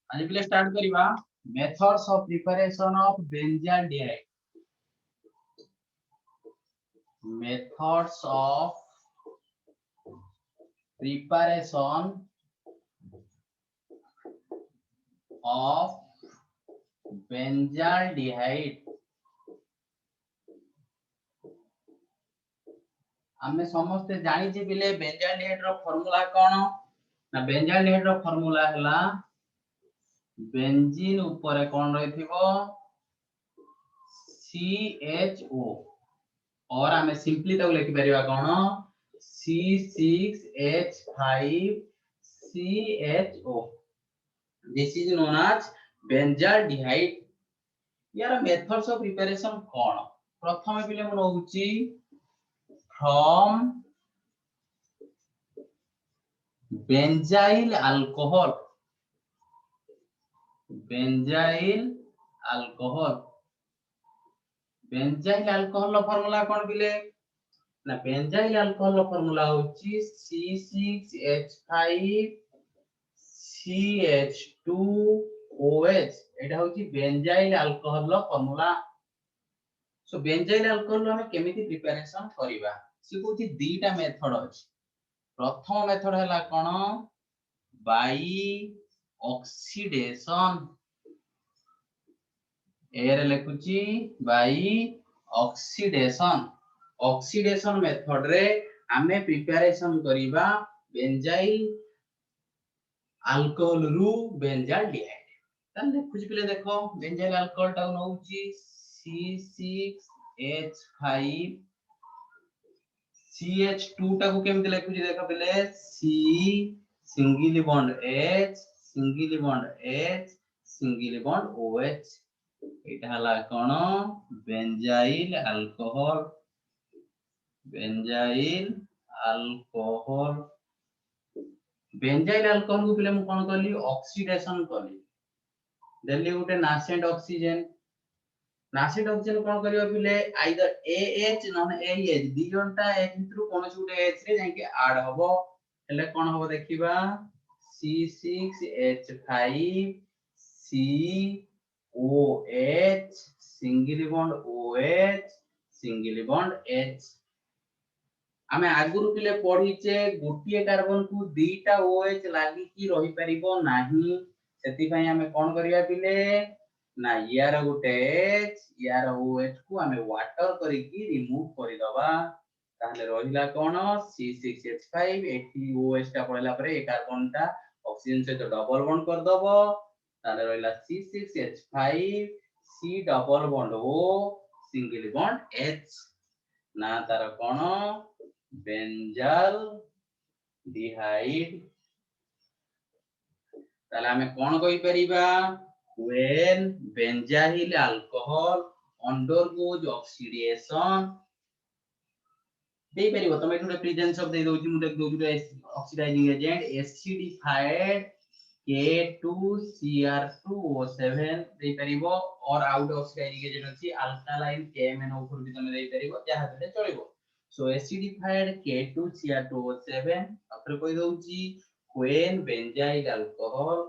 आज पिले स्टार्ट करिवा methods of preparation of benzaldehyde. Methods of preparation of benzaldehyde. आमे समस्त जानि जे बिले बेंजाल्डिहाइड रो फार्मूला कोन ना बेंजाल्डिहाइड रो फार्मूला हला बेंजीन ऊपर कोन रहिथिबो CHO और आमे सिंपली तो लिखि परिबा कोन C6H5CHO। This is known as benzaldehyde. यार मेथड्स ऑफ प्रिपरेशन कोन प्रथम पिले मन होउची from benzyl alcohol. Benzyl alcohol benzyl alcohol रो फार्मूला कोन बिले ना बेंजाइल अल्कोहल रो फार्मूला होची C6H5CH2OH। एटा होची बेंजाइल अल्कोहल रो फार्मूला। सो बेंजाइल अल्कोहल रो हम केमिति प्रिपरेशन करिबा से कोची दीटा मेथड अछि। प्रथम मेथड हला कोन बाई ऑक्सीडेशन। एरे लेखुची बाई ऑक्सीडेशन। ऑक्सीडेशन मेथड रे हमें प्रिपरेशन करिबा बेंजाइल अल्कोहल रु बेंजाल्डिहाइड। तन देखुची पिले देखो बेंजाइल अल्कोहल टा नउची C6H5CH2 टा को केमिति लेखुची देखो पिले C single bond H single bond H single bond OH। एटा हला कोन benzyl alcohol. Benzyl alcohol benzyl alcohol को पिले मु कोन करली ऑक्सीडेशन करली देली उटे नासेंट ऑक्सीजन। नासेंट ऑक्सीजन कोन करियो पिले आइदर AH नन AH दी जोनटा एक भितरु कोन छुटे H रे जाके ऐड हबो हेले कोन हबो देखिबा C6H5COH single bond OH single bond H। आमे आगुरु पिले पढिचे गोटिए कार्बन को दीटा OH लागि की रहि परिबो नाही सेति पई आमे कोन करिया पिले ना यार गोटे H यार OH को आमे वाटर करी की रिमूव करि दबा ताहले रहिला कोन C6H5 एठी OH टा पड़ला परे ए कार्बन टा ऑक्सीजन से तो डबल बॉन्ड कर दबो ताहले रहिला C6H5 C double bond O single bond H ना तार कोन बेंजाल्डिहाइड। ताले हमें कोन कहि परिबा when benzyl alcohol undergoes oxidation दे परिबो तमे एठुरे प्रेजेंस ऑफ दे दोची मु देख दोची ऑक्सीडाइजिंग एजेंट एसिडिफाइड K2Cr2O7 दे परिबो और आउट ऑक्सीडाइजिंग एजेंट अछि अल्कालाइन KMnO4 भी तमे दे परिबो जहा दे चलिबो। So acidified K2Cr2O7 after कोइ दोची when benzyl alcohol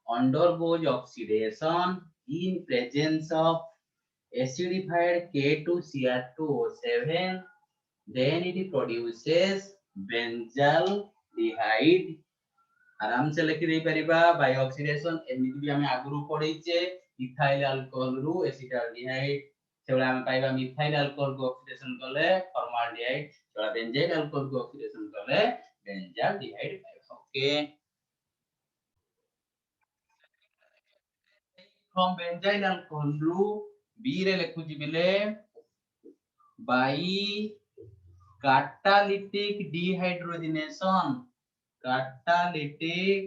undergoes oxidation in presence of acidified K2Cr2O7 then it produces benzaldehyde। आराम से लिखि दे परिबा बाय ऑक्सीडेशन एमिति भी हमें आगुरु पढिचे इथाइल अल्कोहल रु एसिटाल्डिहाइड सेबला हम पाइबा मिथाइल अल्कोहल को ऑक्सीडेशन करले फॉर्माल्डिहाइड सेबला बेंजाइल अल्कोहल को ऑक्सीडेशन करले बेंजाल्डिहाइड पाइबा। ओके फ्रॉम बेंजाइल अल्कोहल रु बी रे लिखुची बिले by catalytic dehydrogenation। catalytic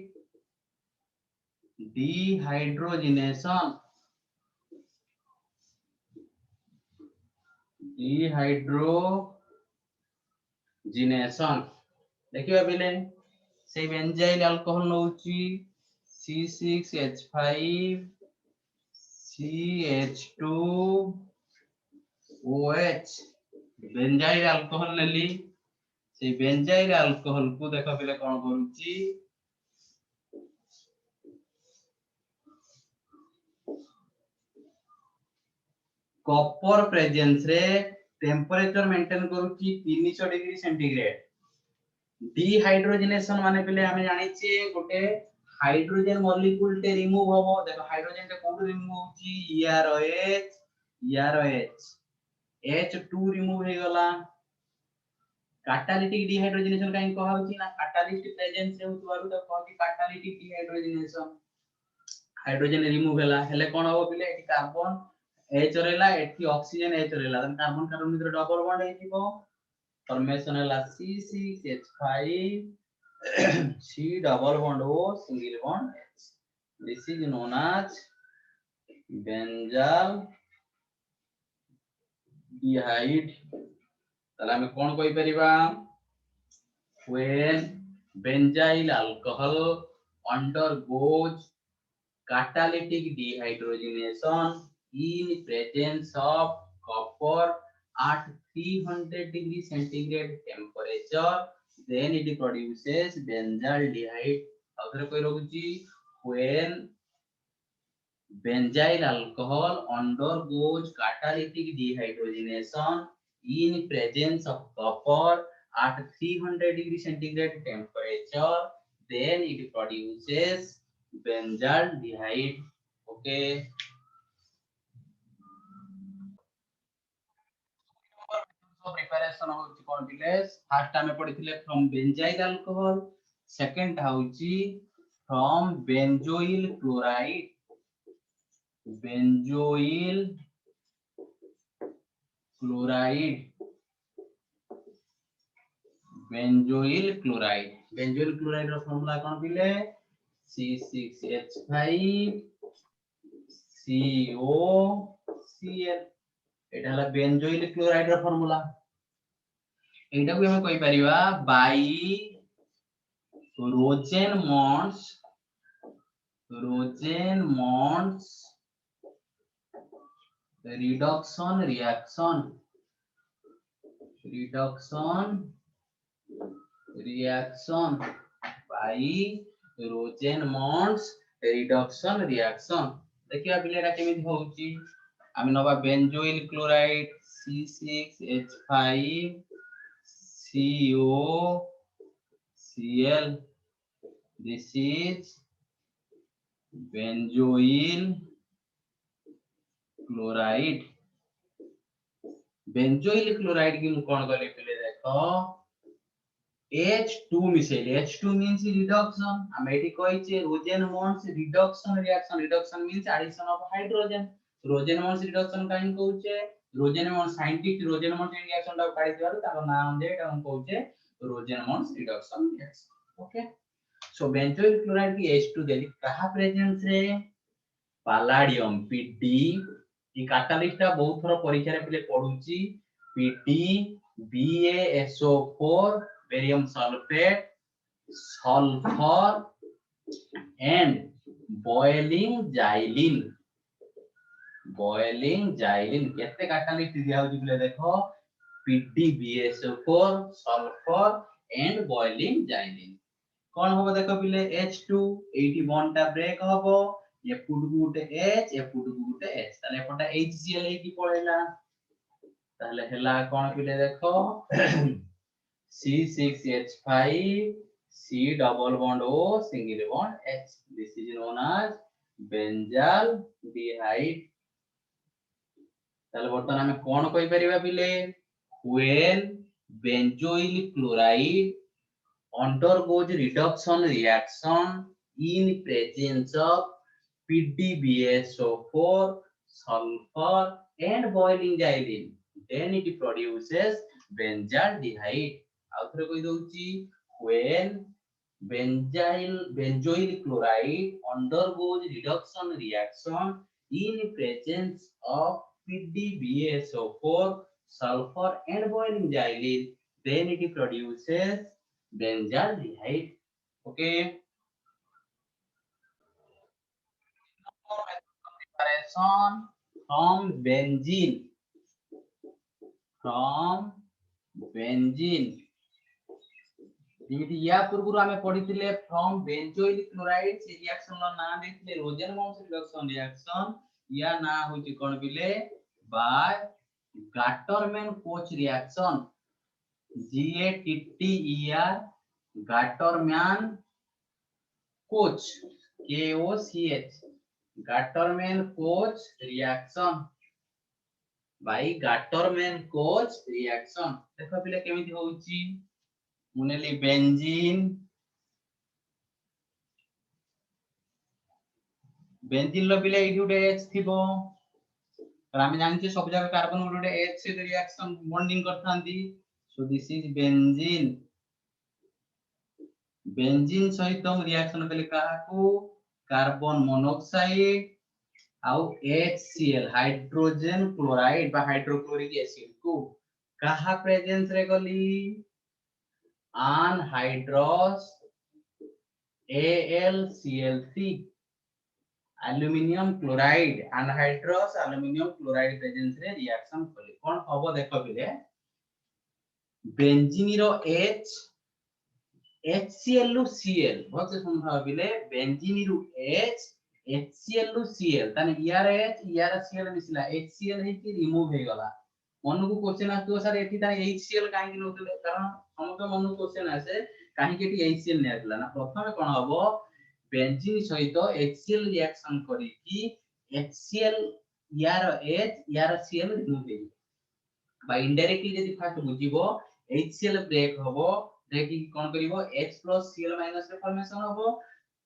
dehydrogenation देखिबा बिले से बेंजाइल अल्कोहल नउची C6H5CH2OH बेंजाइल अल्कोहल लेली से बेंजाइल अल्कोहल को देखो बिले कोन करूची कॉपर प्रेजेंस रे टेम्परेचर मेंटेन करूची 300 डिग्री सेंटीग्रेड डिहाइड्रोजनेशन माने पहले हमें जानि छे गोटे हाइड्रोजन मॉलिक्यूल टे रिमूव होबो देखो हाइड्रोजन टे कोड रिमूव होची यार H H2 रिमूव हे गला कैटालिटिक डिहाइड्रोजनेशन काई कहा होची ना कैटालिस्ट प्रेजेंस रे होतवारु त कह कि कैटालिटिक डिहाइड्रोजनेशन हाइड्रोजन रिमूव होला हेले कोन हो बिले एटी कार्बन H रहला एटी ऑक्सीजन H रहला त कार्बन कार्बन मित्र डबल बॉन्ड हे जीवो फॉर्मेशन है C6H5 C double bond O single bond H. This is known as benzaldehyde. ताला हमें कौन कोई परिबा when benzyl alcohol undergoes catalytic dehydrogenation in presence of copper at 300 degree centigrade temperature then it produces benzaldehyde अगर कोई रोगी when benzyl alcohol undergoes catalytic dehydrogenation in presence of copper at 300 degree centigrade temperature then it produces benzaldehyde okay preparation होची कोन बिले first time पढिथिले from benzyl alcohol second होची from benzoyl chloride benzoyl chloride रो formula कोन बिले C6H5COCl एटा हला benzoyl chloride रो फार्मूला एटा को हम कहि परिबा by Rosenmund's reduction reaction by Rosenmund's reduction reaction देखिया पिलेरा केमिति होउची आमे नबा benzoyl chloride C6H5COCl this is benzoyl chloride की कोन गले पिले देखो H2 micelle H2 means reduction हम एठी कहै छै Rosenmund's reduction reduction means addition of hydrogen Rosenmund's reduction काइन कहै छै रोजेनमॉन्स साइंटिस्ट रोजेनमॉन्स रिएक्शन ता काढि दिवार ताको नाम दे एटा हम कहै छै Rosenmund's reduction reaction okay so benzoyl chloride की H2 देली कहा प्रेजेंस रे पैलाडियम Pd ई कैटालिस्ट बहुत थोर परीक्षा रे पिले पढुची Pd BaSO4 barium sulfate sulfur and boiling xylene केते कैटालिस्ट दिया होची बोले देखो PdBaSO4 sulfur and boiling xylene कोन होबो देखो पिले H2 एटी बॉन्ड टा ब्रेक होबो ये फुट गुटे H ये फुट गुटे H ताले पटा HCl की पळेला ताले हेला कोन पिले देखो C6H5 C double bond O single bond H this is known as benzaldehyde ताले बर्तन हमें कोन कहि परिबा पिले when benzoyl chloride undergoes reduction reaction in presence of PdBaSO4 sulfur and boiling xylene then it produces benzaldehyde आउथरे कहि दउची when benzoyl chloride undergoes reduction reaction in presence of PdBaSO4 sulfur and boiling xylene then it produces benzaldehyde okay preparation from benzene जेमिति या पूर्व आमे पढिथिले from benzoyl chloride से reaction लो ना देथिले रोजेनमॉन्स reduction reaction या ना होची कोन बिले by Gatterman-Koch reaction. GATTER Gatterman-Koch KOCH Gatterman-Koch reaction by Gatterman-Koch reaction. देखो पिले केमिति होउची मुनेली बेंजीन लो पिले एठी उडे H थिबो तर आमे जानछि सब जगह कार्बन उडे H से रिएक्शन बॉन्डिंग करथांती सो दिस इज बेंजीन सहित रिएक्शन कले काहाकू कार्बन मोनोऑक्साइड आउ HCl हाइड्रोजन क्लोराइड बा हाइड्रोक्लोरिक एसिड को काहा प्रेजेंस रे गली anhydrous AlCl3 aluminium chloride anhydrous aluminium chloride presence रे रिएक्शन कले कोन हबो देखो बिले बेंजीन रो H HCl लो Cl बहुत से सुन भाबिले बेंजीन रो H HCl लो Cl तने यार H यार Cl मिसला HCl हे कि रिमूव हे गला मन को क्वेश्चन आतो सर एठी तने HCl काहे कि नोतले कारण हमके मन को क्वेश्चन आसे काहे कि एठी HCl ने आतला ना प्रथमे कोन हबो बेंजीन सहित HCl रिएक्शन करी कि HCl यार H यार Cl रिमूव हे बा इनडायरेक्टली यदि फास्ट बुझिबो HCl ब्रेक हबो ब्रेक की कोन करिवो H + Cl- रे फॉर्मेशन हबो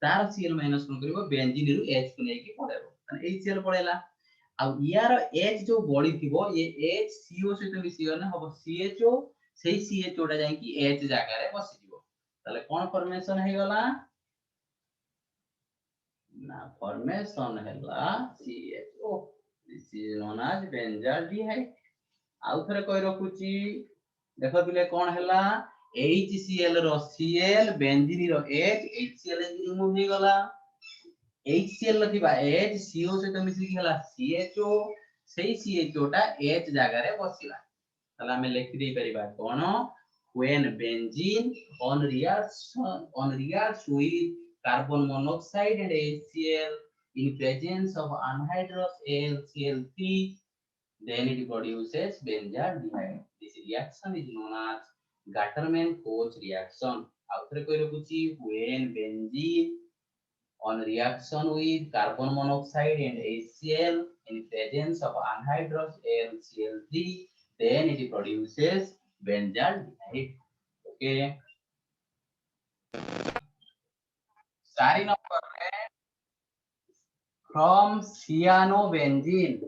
तार Cl- कोन करिवो बेंजीन रु H को नै कि पड़ेबो तने HCl पड़ेला आ यार H जो बॉडी थिबो ये H CO सहित मिसी गने हबो CHO सेही CHO टा जाई कि H जागा रे बसि दिबो ताले कोन फॉर्मेशन हे गला ना फॉर्मेशन हैला CHO this is known as benzaldehyde आउ थरे कहि रखुची देखो बिले कोन हैला HCl रो Cl बेंजीन रो H HCl रिमूव हे गला HCl लथिबा H CO सहित मिसी कि हैला CHO सेही CHO टा H जागा रे बसिला तला हमें लिखि दे परिबा कोन when benzene on reacts with carbon monoxide and HCl in presence of anhydrous AlCl3 then it produces benzaldehyde. This reaction is known as Gatterman-Koch reaction. Outre koi rakuchi when benzene on reaction with carbon monoxide and HCl in presence of anhydrous AlCl3 then it produces benzaldehyde. Okay. Starting number from cyanobenzene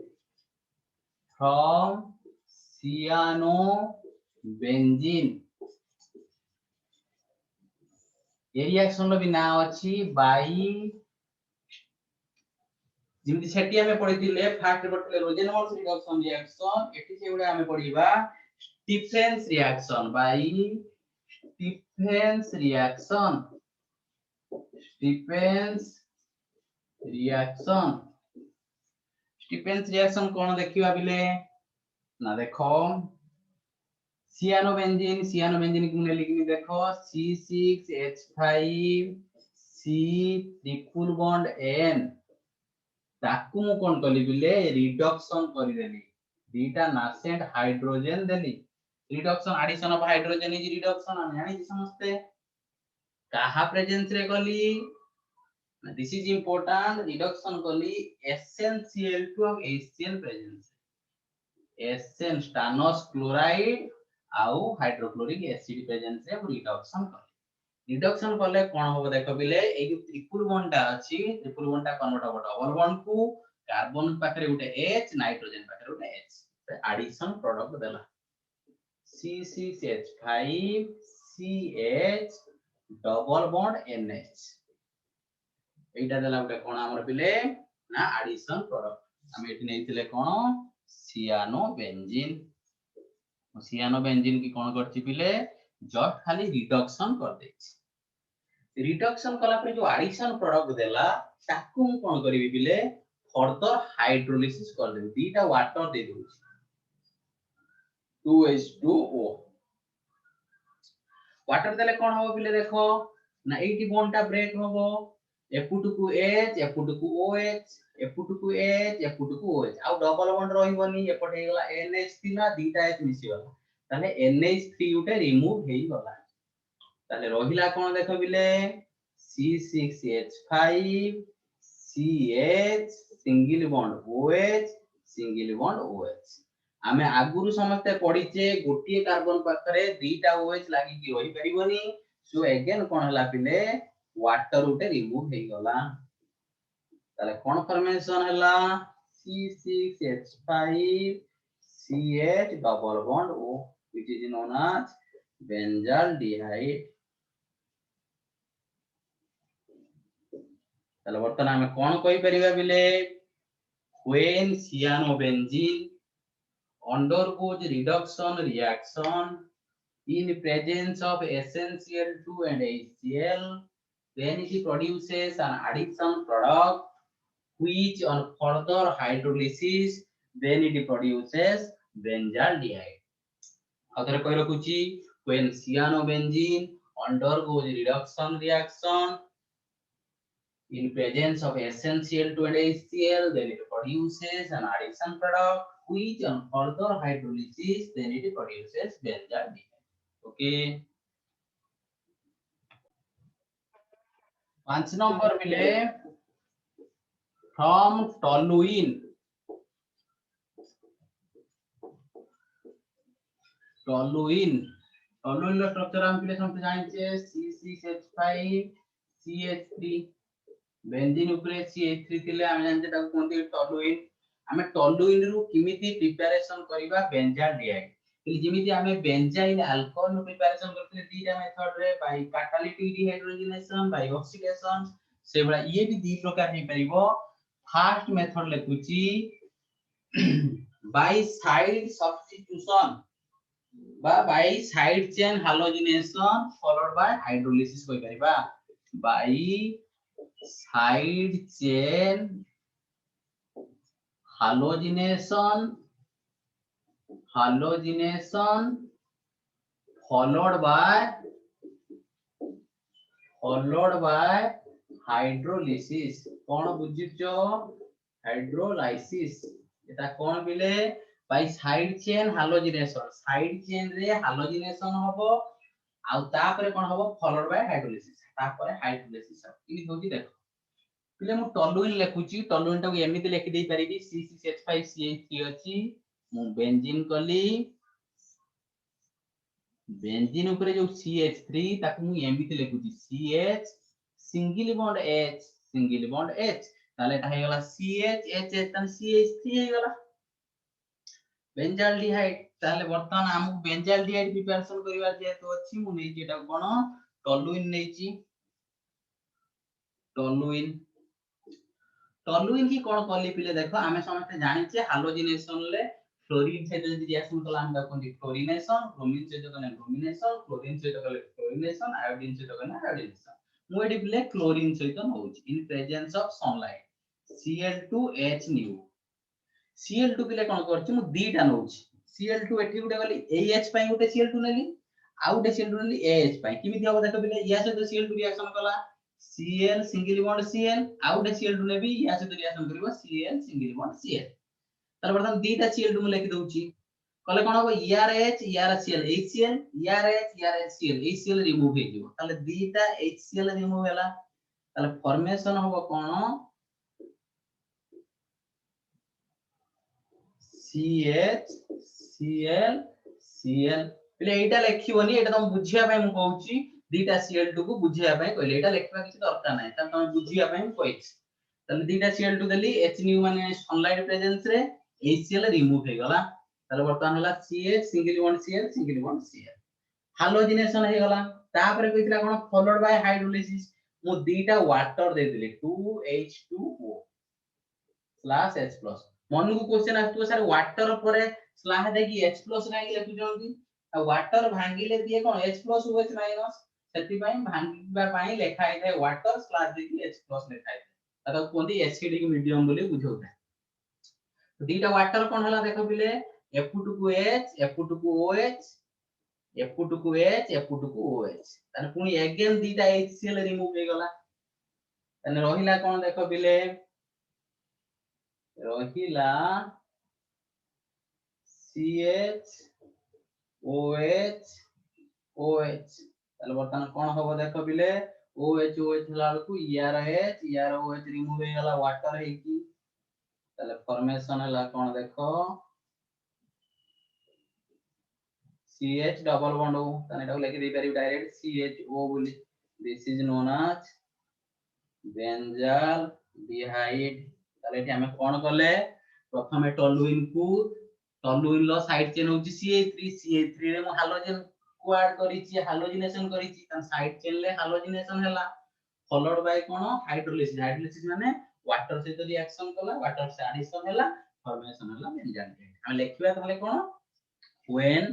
ये reaction रो भी ना अछि by जिमति सेठी हमें पढिथिले first पढिथिले रोजेनवर्स reaction एठी से उडा हमें पढिबा Stephens reaction by Stephens reaction कोन देखिबा बिले ना देखो सियानोबेंजीन की ने लिखनी देखो C6H5C ट्रिपल बॉन्ड N ताकू मु कोन कली बिले रिडक्शन करि देली दीटा नासेंट हाइड्रोजन देली reduction addition of hydrogen is reduction हम जानि समझते काहा प्रेजेंस रे कली दिस इज इंपोर्टेंट रिडक्शन कली SnCl2 और HCl प्रेजेंस SN स्टानस क्लोराइड आउ हाइड्रोक्लोरिक एसिड प्रेजेंस रे रिडक्शन करले कोन हो देखो बिले ए जो ट्रिपल बॉन्ड टा अछि ट्रिपल बॉन्ड टा कन्वर्ट हो डबल बॉन्ड को कार्बन पाखरे उठे H नाइट्रोजन पाखरे उठे H एडिशन प्रोडक्ट देला C6H5CH डबल बॉन्ड NH एटा देला उठे कोन हमर बिले ना एडिशन प्रोडक्ट हम एठी नेथिले कोन सियानोबेंजीन की कोन करछि बिले जस्ट खाली रिडक्शन कर देछि रिडक्शन कला पर जो एडिशन प्रोडक्ट देला ताकू हम कोन करबी बिले फर्दर हाइड्रोलिसिस कर देबी दीटा वाटर दे दउ 2H2O वाटर देले कोन हो बिले देखो ना एटी बॉन्ड टा ब्रेक होबो F2 H F2 OH F2 H F2 OH आउ डबल बॉन्ड रहिबनी एपटे हे गला NH3 ना दीटा H मिसी गला ताले NH3 उटे रिमूव हेई गला ताले रहिला कोन देखो बिले C6H5 CH single bond OH single bond OH आमे आगुरु समस्ते पढिचे गोटिए कार्बन पाखरे दीटा OH लागि कि रहि परिबनी सो अगेन कोन हला पिले वाटर उटे रिमूव हेई गला ताले कोन फॉर्मेशन हला C6H5 CH double bond O which is known as benzaldehyde ताले वर्तमान आमे कोन कहि परिबा बिले when cyanobenzene undergoes reduction reaction in presence of SnCl2 and HCl, then it produces an addition product which on further hydrolysis then it produces benzaldehyde. अगर कोई रखुची when cyanobenzene undergoes reduction reaction in presence of SnCl2 and HCl, then it produces an addition product which on further hydrolysis then it produces benzaldehyde. Okay. 5 number मिले from toluene ର structure हम पिले समझ जानिचे C6H5 CH3 benzene ऊपर CH3 थिले हम जानते ताको कोनती टoluene हमें टoluene रु किमिति प्रिपरेशन करिबा बेंजाल्डिहाइड कि जिमिति हमें बेंजाइल अल्कोहल प्रिपरेशन करते दीटा मेथड रे by catalytic dehydrogenation by oxidation से बड़ा ये भी दी प्रकार हे परिबो फर्स्ट मेथड लेकुची by side substitution by side chain halogenation followed by hydrolysis कोइ परिबा by side chain halogenation followed by hydrolysis कोन बुझिचो हाइड्रोलाइसिस एटा कोन बिले by side chain halogenation रे halogenation होबो आ तापरे कोन होबो followed by hydrolysis तापरे hydrolysis इनि होची देखो पिले मु टoluene लेखुची टoluene टा एमिति लेखि देई परिबी C6H5 CH3 अछि मु बेंजीन कली बेंजीन ऊपर जो CH3 ताकु मु एमिति लेखुची CH सिंगल बॉन्ड H ताले एटा हे गला CH H तन CH3 हे गला बेंजाल्डिहाइड ताले वर्तमान हमु बेंजाल्डिहाइड प्रिपरेशन करिवा जे तो अछि मु नै जेटा कोन टoluene नैची टoluene की कोन कली पिले देखो हमें समस्त जानि छे हालोजिनेशन ले फ्लोरीन से जदी रिएक्शन कला हम कोन फ्लोरीनेशन ब्रोमीन से जकने ब्रोमिनेशन क्लोरीन से जकले क्लोरीनेशन आयोडीन से जकने आयोडीनेशन मु एडी पिले क्लोरीन सहित होउची in presence of sunlight Cl2H new Cl2 पिले कोन करछि मु दीटा नउछि Cl2 एठी गुटे गली AH पई गुटे Cl2 नेली आ गुटे Cl2 नेली AH पई किमिति होबो देखो पिले या से Cl2 रिएक्शन कला Cl सिंगल बॉन्ड Cl आ गुटे Cl2 नेबी या से रिएक्शन करबो Cl सिंगल बॉन्ड Cl ताले प्रथम दीटा Cl2 मु लिखि दउछि कले कोन होबो ERH ERCl HCl ERH ERHCl HCl remove हे जिवो ताले दीटा HCl रिमूव होला ताले फॉर्मेशन होबो कोन CH Cl Cl पले एटा लेखिबोनी एटा तुम बुझिया पय मु कहउची दीटा Cl2 को बुझिया पय कहले एटा लेखबा किछ दरकार नै त तुम बुझिया पय मु कहिछि तले दीटा Cl2 देली H न्यू माने सनलाइट प्रेजेंस रे HCl रिमूव हे गला तले वर्तमान होला CH सिंगल बॉन्ड Cl हालोजिनेशन हे गला तापरे कहितला कोन फॉलोड बाय हाइड्रोलिसिस मु दीटा वाटर दे देली 2H2O /H+ मन को क्वेश्चन आथु सर वाटर परे स्लाह दे कि H+ नै लेखु जंदी आ वाटर भांगिले दिए कोन H+ OH माइनस सेति पई भांगिबा पई लेखा है वाटर स्लाह दे कि H+ लेखा है त कोंदी एसिडिक मीडियम बोली बुझौता तो दीटा वाटर कोन हला देखो बिले F2H F2OH F2H F2OH ताने पुनी अगेन दीटा HCl रिमूव हे गला तने रहिला कोन देखो बिले रहिला CH OH OH ताले बर्तन कोन होबो देखो बिले OH OH लालकू यार H यार OH रिमूव हे गला वाटर हे की ताले फॉर्मेशन हला कोन देखो CH डबल बॉन्ड O तने एटा लिखि दे पारि डायरेक्ट CHO बोली this is known as benzaldehyde ताले एठी हमें कोन करले प्रथमे टॉलुइन लो साइड चेन होची CH3 रे मो हालोजन को ऐड करिछि हालोजिनेशन करिछि त साइड चेन ले हालोजिनेशन हला फॉलोड बाय कोन हाइड्रोलिसिस माने वाटर से रिएक्शन कला वाटर से एडिशन हला फॉर्मेशन हला बेंजाल डिहाइड हम लिखिबा ताले कोन when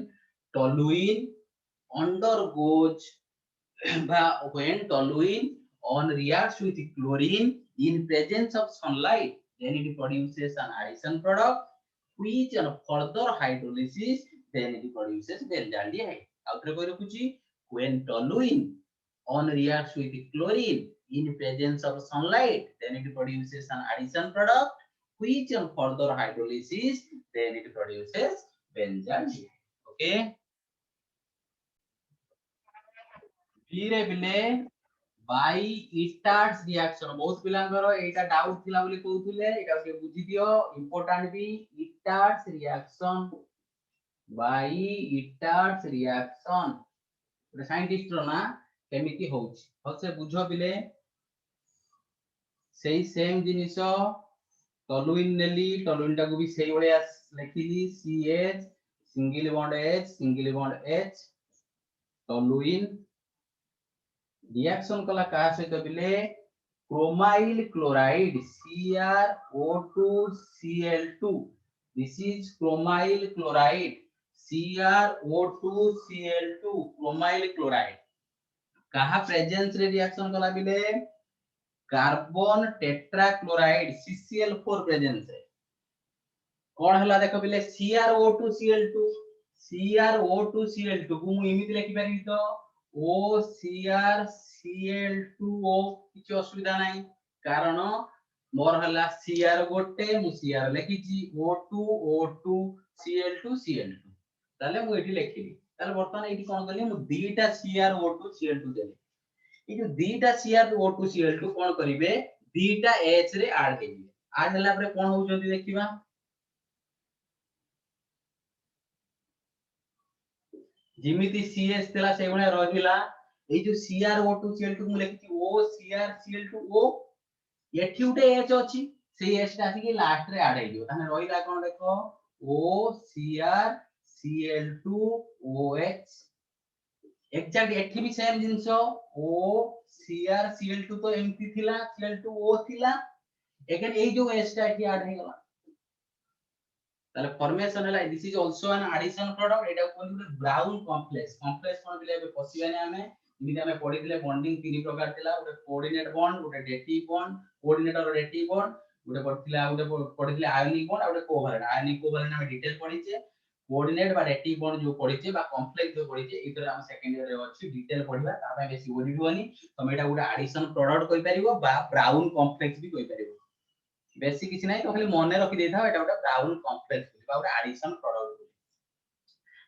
toluene undergoes when toluene on reacts with chlorine in presence of sunlight then it produces an addition product which on further hydrolysis then it produces benzaldehyde outre koi rakhuchi when toluene on reacts with chlorine in presence of sunlight then it produces an addition product which on further hydrolysis then it produces benzaldehyde okay फिर बिले by इस्टार्ट्स reaction बहुत पिलांगर एटा doubt थिला बोली कहउथिले एटा के बुझी दियो important भी इस्टार्ट्स reaction by इस्टार्ट्स reaction रे साइंटिस्ट रो ना केमिति होउची हसे बुझो बिले सेही सेम जिनिसो टॉलुइन नेली टॉलुइन टा को भी सेही बळे लिखिली CH single bond H toluene reaction कला का सहित बिले chromyl chloride CrO2Cl2 this is chromyl chloride CrO2Cl2 chromyl chloride कहा प्रेजेंस रे रिएक्शन कला बिले कार्बन टेट्राक्लोराइड CCl4 प्रेजेंस रे कोन हला देखो बिले CrO2Cl2 को मु इमिति लिखि पारि तो OCrCl2O किछ असुविधा नाही कारण मोर हला Cr गोटे मु Cr लिखिछि O2Cl2 ताले मु एठी लिखिली ताले वर्तमान एठी कोन करली मु दीटा CrO2Cl2 देली ई जो दीटा CrO2Cl2 कोन करिवे दीटा H रे ऐड हेबे ऐड हला परे कोन होउछंती देखिबा जिमिति CH तेला से गुणे रहिला ए जो CrO2Cl2 मु लिखि OCrCl2O एठी उटे H अछि से H ता आसी लास्ट रे ऐड हेइयो ताने रहिला कोन देखो OCrCl2OH एक्जेक्ट एठी भी सेम जिंसो OCrCl2 तो एम्प्टी थिला Cl2O थिला एगेन ए जो H ता एठी ऐड हेगला ताले फॉर्मेशन हला this is also an addition product एटा कोन ब्राउन कॉम्प्लेक्स कोन बिले पसिबाने हमें इमिति हमें पढिथिले बॉन्डिंग तीन प्रकार थिला उटे कोऑर्डिनेट बॉन्ड उटे डेटिव बॉन्ड कोऑर्डिनेटर और डेटिव बॉन्ड उटे पढिथिला उटे पढिथिले आयोनिक बॉन्ड उटे कोवैलेंट आयोनिक कोवैलेंट हमें डिटेल पढिचे कोऑर्डिनेट बा डेटिव बॉन्ड जो पढिचे बा कॉम्प्लेक्स जो पढिचे इतर हम सेकंड ईयर रे अछि डिटेल पढिबा ताबे बेसी ओडिबोनी तमे एटा उटे एडिशन प्रोडक्ट कहि परिबो बा ब्राउन कॉम्प्लेक्स भी कहि परिबो बेसिक किछ नै तो खाली मने रखि देथा एटा उटे ब्राउन कॉम्प्लेक्स बा उटे एडिशन प्रोडक्ट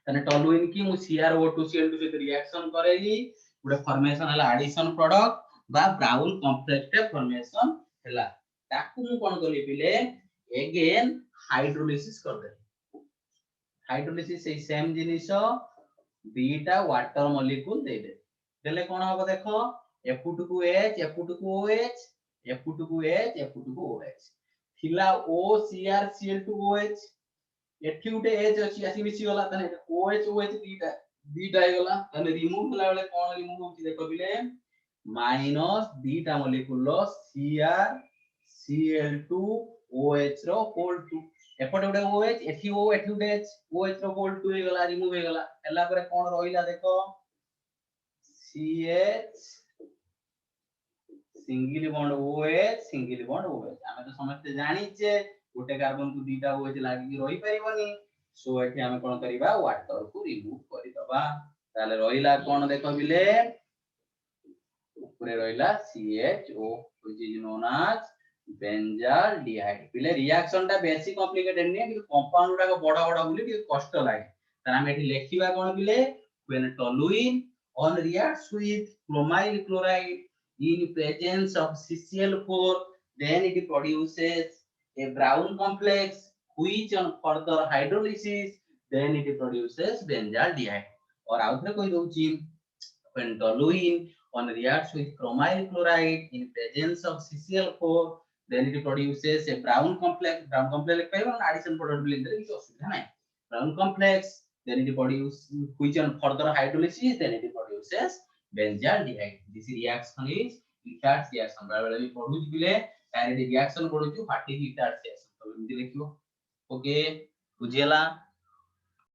तने टॉलुइन की मु CrO2Cl2 से रिएक्शन करेली उटे फॉर्मेशन हला एडिशन प्रोडक्ट बा ब्राउन कॉम्प्लेक्स टे फॉर्मेशन हला ताकू मु कोन करली पिले अगेन हाइड्रोलिसिस कर दे हाइड्रोलिसिस से सेम जिनिसो बीटा वाटर मॉलिक्यूल दे दे देले कोन होबो देखो F2 को H F2 को OH F2 को H F2 को OH थिला OCrCl2OH एठी उटे H अछि आसी मिसी गला तने OH OH दीटा हे गला तने रिमूव होला बेले कोन रिमूव होछि देखो बिले माइनस दीटा मॉलिक्यूल CrCl2OH रो होल 2 एपटे उटे OH एठी O एठी उटे H OH रो होल 2 हे गला रिमूव हे गला एला परे कोन रहिला देखो CH सिंगल बॉन्ड OH हमें तो समझते जानी छे गोटे कार्बन को दीटा OH लागि रही परिबनी सो एठी हमें कोन करिबा वाटर को रिमूव करि दबा ताले रहिला कोन देखो बिले ऊपरे रहिला CHO which is known as benzaldehyde पिले रिएक्शन टा बेसी कॉम्प्लिकेटेड नहीं है कि कंपाउंड रा को बड़ा बड़ा बोली कि कष्ट लागे त हम एठी लेखिबा कोन पिले when toluene on reacts with chromyl chloride in presence of CCl4 then it produces a brown complex which on further hydrolysis then it produces benzaldehyde और आउथरे कोई दोची when toluene on reacts with chromyl chloride in presence of CCl4 then it produces a brown complex पाइबा addition product blend रे किछ असुविधा नै brown complex then it produces which on further hydrolysis then it produces benzaldehyde this reaction is Ichards reaction बेले भी पढुछ बिले direct reaction पढुछु फाटी Ichards reaction तो एमति लिखियो ओके बुझियला